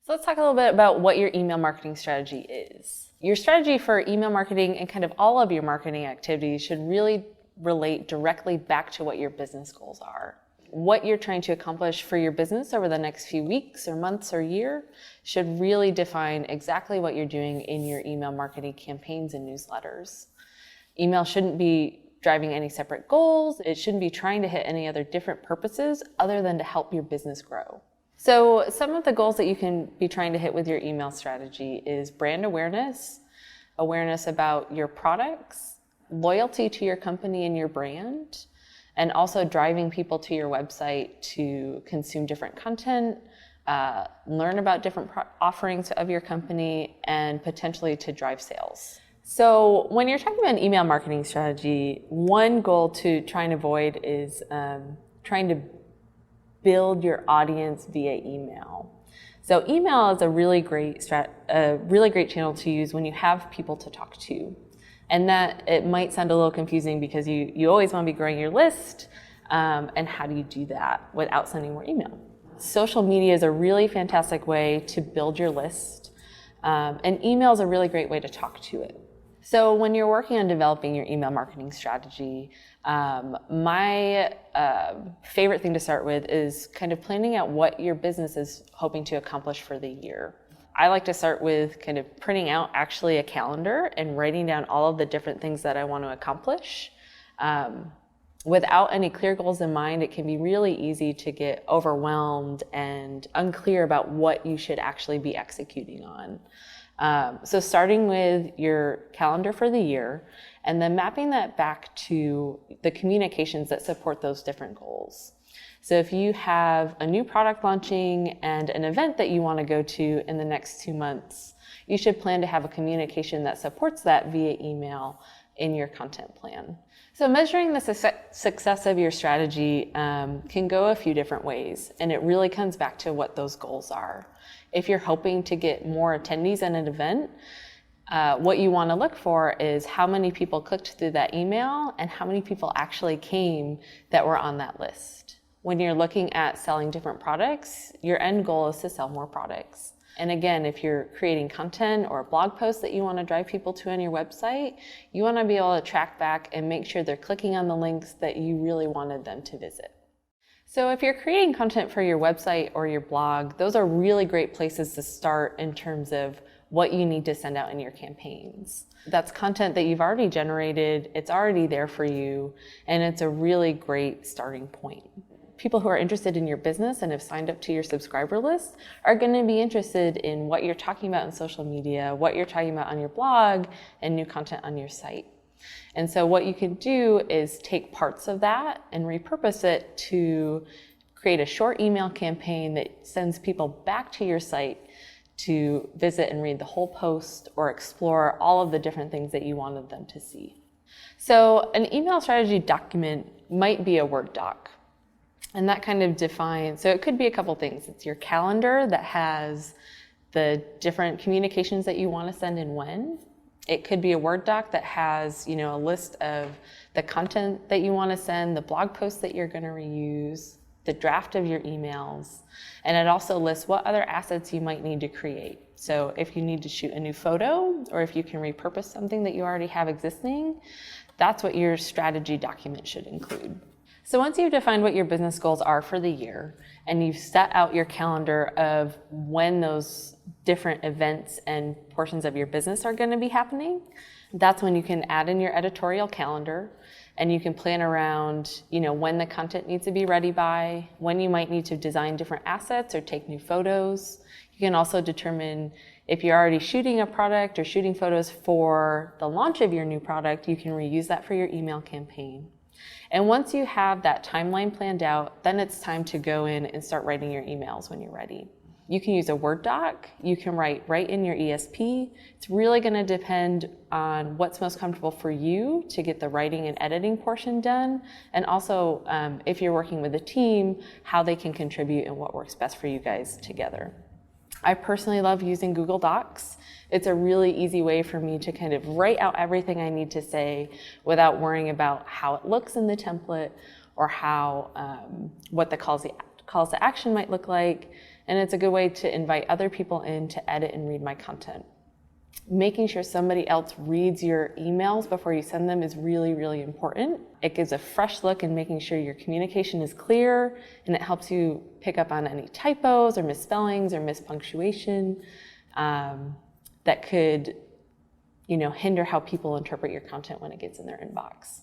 So let's talk a little bit about what your email marketing strategy is. Your strategy for email marketing and kind of all of your marketing activities should really relate directly back to what your business goals are. What you're trying to accomplish for your business over the next few weeks or months or year should really define exactly what you're doing in your email marketing campaigns and newsletters. Email shouldn't be driving any separate goals. It shouldn't be trying to hit any other different purposes other than to help your business grow. So some of the goals that you can be trying to hit with your email strategy is brand awareness, awareness about your products, loyalty to your company and your brand, and also driving people to your website to consume different content, learn about different offerings of your company, and potentially to drive sales. So when you're talking about an email marketing strategy, one goal to try and avoid is trying to build your audience via email. So email is a really great channel to use when you have people to talk to. And that it might sound a little confusing because you always want to be growing your list. And how do you do that without sending more email? Social media is a really fantastic way to build your list. And email is a really great way to talk to it. So when you're working on developing your email marketing strategy, my favorite thing to start with is kind of planning out what your business is hoping to accomplish for the year. I like to start with kind of printing out actually a calendar and writing down all of the different things that I want to accomplish. Without any clear goals in mind, it can be really easy to get overwhelmed and unclear about what you should actually be executing on. So starting with your calendar for the year and then mapping that back to the communications that support those different goals. So if you have a new product launching and an event that you want to go to in the next 2 months, you should plan to have a communication that supports that via email in your content plan. So measuring the success of your strategy can go a few different ways, and it really comes back to what those goals are. If you're hoping to get more attendees at an event, what you want to look for is how many people clicked through that email and how many people actually came that were on that list. When you're looking at selling different products, your end goal is to sell more products. And again, if you're creating content or blog posts that you want to drive people to on your website, you want to be able to track back and make sure they're clicking on the links that you really wanted them to visit. So if you're creating content for your website or your blog, those are really great places to start in terms of what you need to send out in your campaigns. That's content that you've already generated, it's already there for you, and it's a really great starting point. People who are interested in your business and have signed up to your subscriber list are going to be interested in what you're talking about in social media, what you're talking about on your blog, and new content on your site. And so what you can do is take parts of that and repurpose it to create a short email campaign that sends people back to your site to visit and read the whole post or explore all of the different things that you wanted them to see. So an email strategy document might be a Word doc. And that kind of defines, so it could be a couple things. It's your calendar that has the different communications that you want to send and when. It could be a Word doc that has, a list of the content that you want to send, the blog posts that you're going to reuse, the draft of your emails, and it also lists what other assets you might need to create. So if you need to shoot a new photo, or if you can repurpose something that you already have existing, that's what your strategy document should include. So once you've defined what your business goals are for the year, and you've set out your calendar of when those different events and portions of your business are going to be happening, that's when you can add in your editorial calendar, and you can plan around, when the content needs to be ready by, when you might need to design different assets or take new photos. You can also determine if you're already shooting a product or shooting photos for the launch of your new product, you can reuse that for your email campaign. And once you have that timeline planned out, then it's time to go in and start writing your emails when you're ready. You can use a Word doc, you can write right in your ESP. It's really going to depend on what's most comfortable for you to get the writing and editing portion done, and also if you're working with a team, how they can contribute and what works best for you guys together. I personally love using Google Docs. It's a really easy way for me to kind of write out everything I need to say without worrying about how it looks in the template or how what the calls to action might look like. And it's a good way to invite other people in to edit and read my content. Making sure somebody else reads your emails before you send them is really, really important. It gives a fresh look in making sure your communication is clear, and it helps you pick up on any typos or misspellings or mispunctuation that could, hinder how people interpret your content when it gets in their inbox.